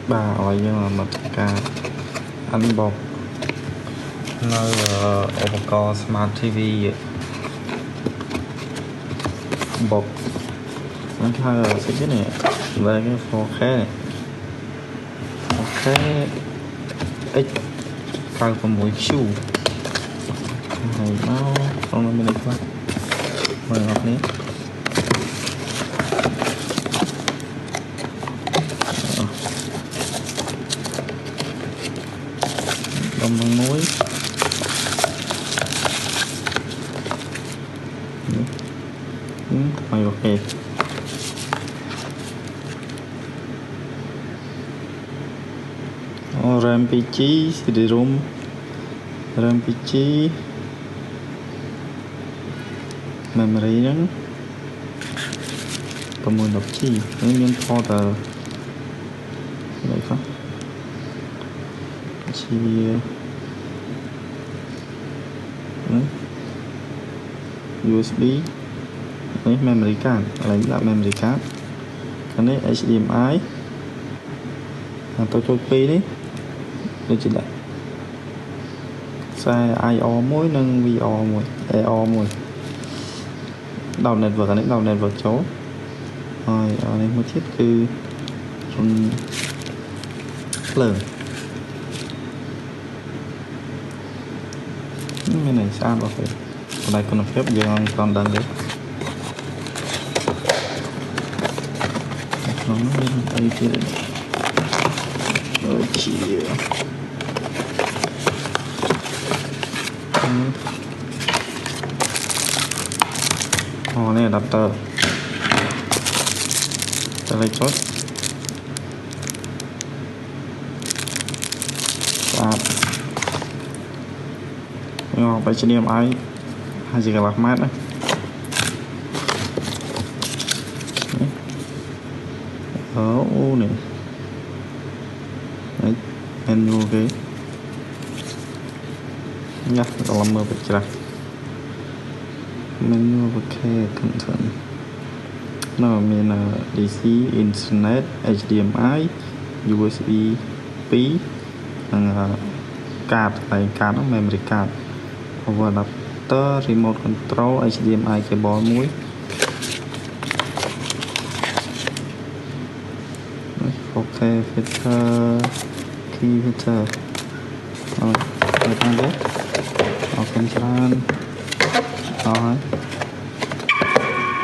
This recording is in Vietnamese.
bà ở nhưng mà mặt cả ăn bọc nơi upacorn Smart TV vậy. Bọc nó thay là sẽ cái này về cái 4K này 4K X cao của mỗi chu này nó không là mình được quá mời ngọc nhé đồng bằng muối mày ok RAM PC CD-ROM RAM PC memory nó có mùi độc chi nên nhân folder đây không chi USB đấy memory card lấy là memory card cái này HDMI tôi cho pi đấy đây chỉ là xe IO mối nâng VO mùi EO mùi đầu network cái này đầu network chỗ rồi ở đây mới thiết cứ trong lớn cái này sao bảo phải ở đây còn phép giờ còn đang đấy nó lên đây kia rồi chỉ này adapter ta lấy chốt phải trên điểm ai hay gì cả lạc mát đấy ở ô này đấy menu cái nha còn làm mưa bị chả menu ok cẩn thận nó mình là DC Internet HDMI USB P card này card nó memory card adapter remote control HDMI cable muối ok filter key filter rồi tăng đấy không tràn rồi